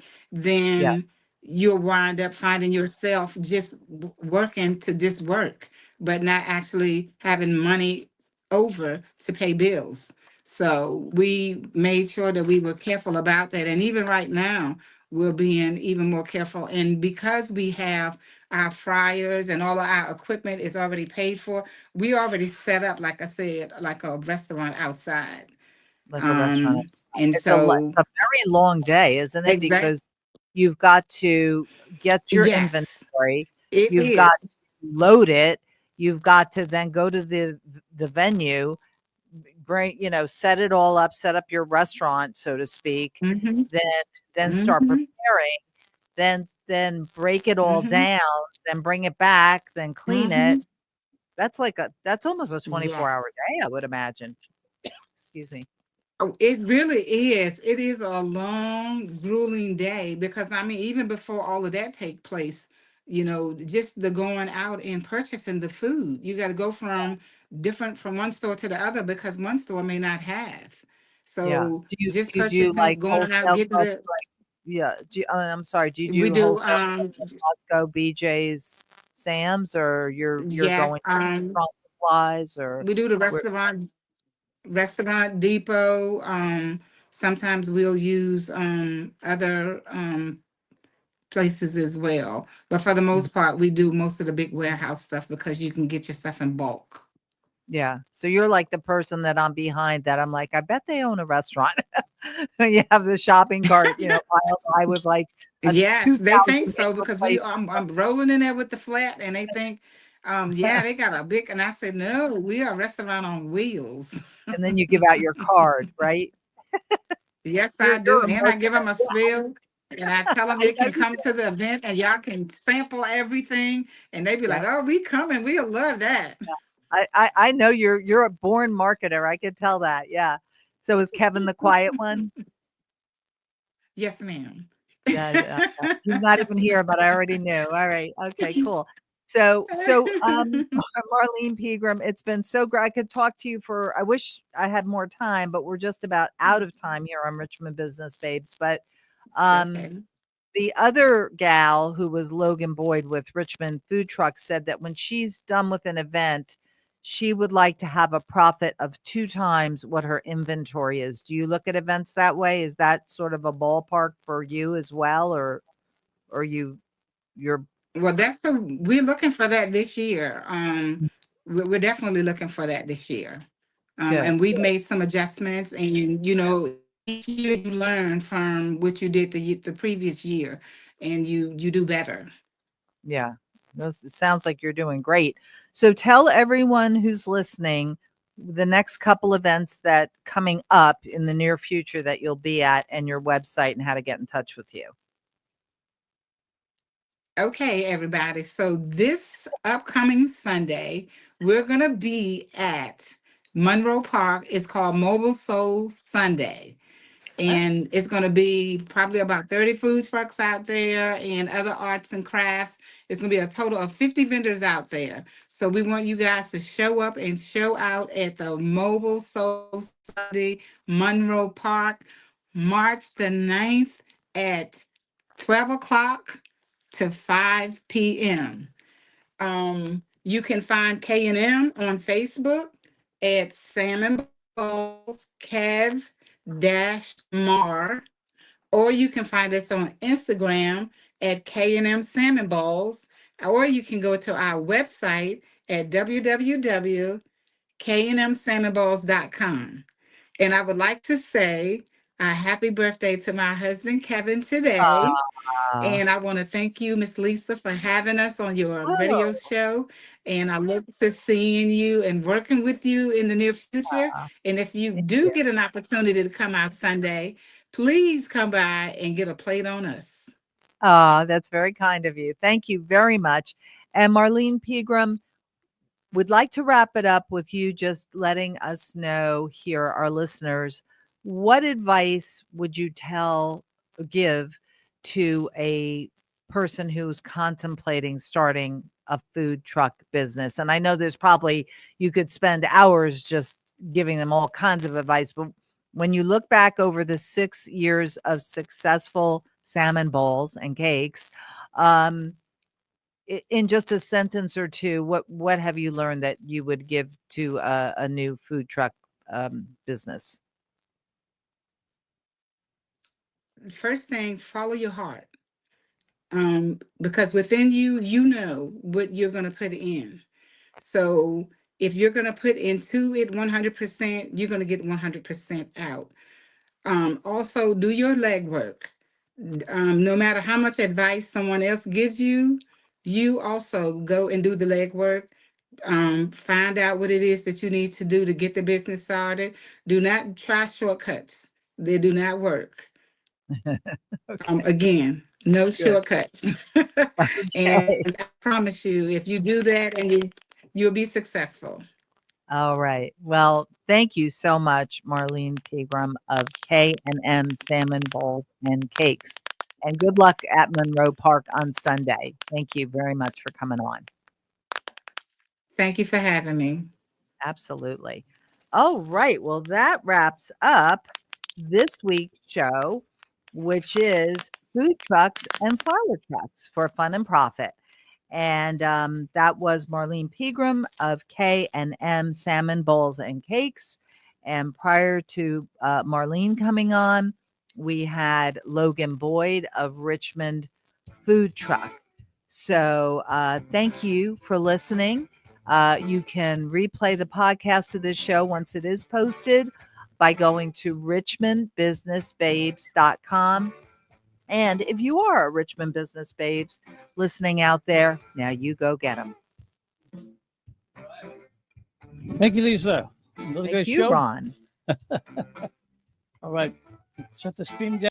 yeah, then you'll wind up finding yourself just working to just work, but not actually having money over to pay bills. So we made sure that we were careful about that. And even right now, we're being even more careful. And because we have our fryers and all of our equipment is already paid for, we already set up, like I said, like a restaurant outside. like a restaurant. And It's so, a very long day, isn't it? exact, Because you've got to get your yes, inventory, it you've got is. to load it, you've got to then go to the venue, bring, set it all up, set up your restaurant, so to speak, Mm-hmm. then start Mm-hmm. preparing, then break it all Mm-hmm. down, then bring it back, then clean Mm-hmm. it. That's almost a 24-hour Yes. day, I would imagine. Excuse me. Oh, it really is. It is a long, grueling day because I mean, even before all of that take place, just the going out and purchasing the food. You got to go from one store to the other because one store may not have. Yeah. So Do you just do you do purchasing, like going out, wholesale getting stuff? the, Yeah. I'm sorry. Do you we do do, wholesale stuff like Costco, BJ's, Sam's, or you're yes, going restaurant supplies or we do the where? restaurant depot. Sometimes we'll use other places as well. But for the Mm. most part, we do most of the big warehouse stuff because you can get your stuff in bulk. Yeah. So you're like the person that I'm behind that I'm like, I bet they own a restaurant. You have the shopping cart, piled high with like a Yes, they 2,000 think so different because places. I'm rolling in there with the flat and they think, yeah, they got a big, and I said, no, we are a restaurant on wheels. And then you give out your card, right? Yes, You're I do. you're a And I give marketer. them a spill and I tell them I they know can you come do. to the event and y'all can sample everything. And they be like, Yeah. oh, we coming. We'll love that. I know you're a born marketer. I could tell that. Yeah. So is Kevin the quiet one? Yes, ma'am. Yeah, yeah, yeah. He's not even here, but I already knew. All right. Okay, cool. So, Marlene Pegram, it's been so great. I could talk to you for, I wish I had more time, but we're just about out of time here on Richmond Business Babes. But um, Okay. the other gal who was Logan Boyd with Richmond Food Truck said that when she's done with an event, she would like to have a profit of 2 times what her inventory is. Do you look at events that way? Is that sort of a ballpark for you as well, or you're Well, we're looking for that this year. We're definitely looking for that this year. good? And we've made some adjustments, and each year you learn from what you did the previous year, and you do better. Yeah, it sounds like you're doing great. So tell everyone who's listening the next couple events that coming up in the near future that you'll be at and your website and how to get in touch with you. Okay, everybody. So this upcoming Sunday, we're gonna be at Monroe Park. It's called Mobile Soul Sunday. And it's going to be probably about 30 food trucks out there and other arts and crafts. It's going to be a total of 50 vendors out there. So we want you guys to show up and show out at the Mobile Soul Sunday, Monroe Park, March the 9th at 12 o'clock to 5 p.m. You can find K&M on Facebook at Salmon Balls Kev dash Mar, or you can find us on Instagram at K&M Salmon Balls, or you can go to our website at www.knmsalmonballs.com. And I would like to say a happy birthday to my husband Kevin today. Ah, And I want to thank you, Miss Lisa, for having us on your radio oh, show. And I look to seeing you and working with you in the near future. And if you thank do you. get an opportunity to come out Sunday, please come by and get a plate on us. That's very kind of you. Thank you very much. And Marlene Pegram, would like to wrap it up with you just letting us know here, our listeners, what advice would you give to a person who's contemplating starting a food truck business? And I know there's probably, you could spend hours just giving them all kinds of advice, but when you look back over the 6 years of successful salmon bowls and cakes, um, in just a sentence or two, what have you learned that you would give to a new food truck business? First thing, follow your heart. Because within you, you know what you're going to put in. So if you're going to put into it 100%, you're going to get 100% out. Also, do your legwork. No matter how much advice someone else gives you, you also go and do the legwork. Find out what it is that you need to do to get the business started. Do not try shortcuts, they do not work. Okay, Again, no good. shortcuts. Okay. And I promise you, if you do that, you'll be successful. All right. Well, thank you so much, Marlene Pegram of K&M Salmon Bowls and Cakes. And good luck at Monroe Park on Sunday. Thank you very much for coming on. Thank you for having me. Absolutely. All right. Well, that wraps up this week's show, which is food trucks and flower trucks for fun and profit. And that was Marlene Pegram of K&M Salmon Bowls and Cakes. And prior to Marlene coming on, we had Logan Boyd of Richmond Food Truck. So thank you for listening. You can replay the podcast of this show once it is posted by going to richmondbusinessbabes.com. And if you are a Richmond Business Babes listening out there, now you go get them. Thank you, Lisa. Another Thank great you, show. Ron. All right. Shut the stream down.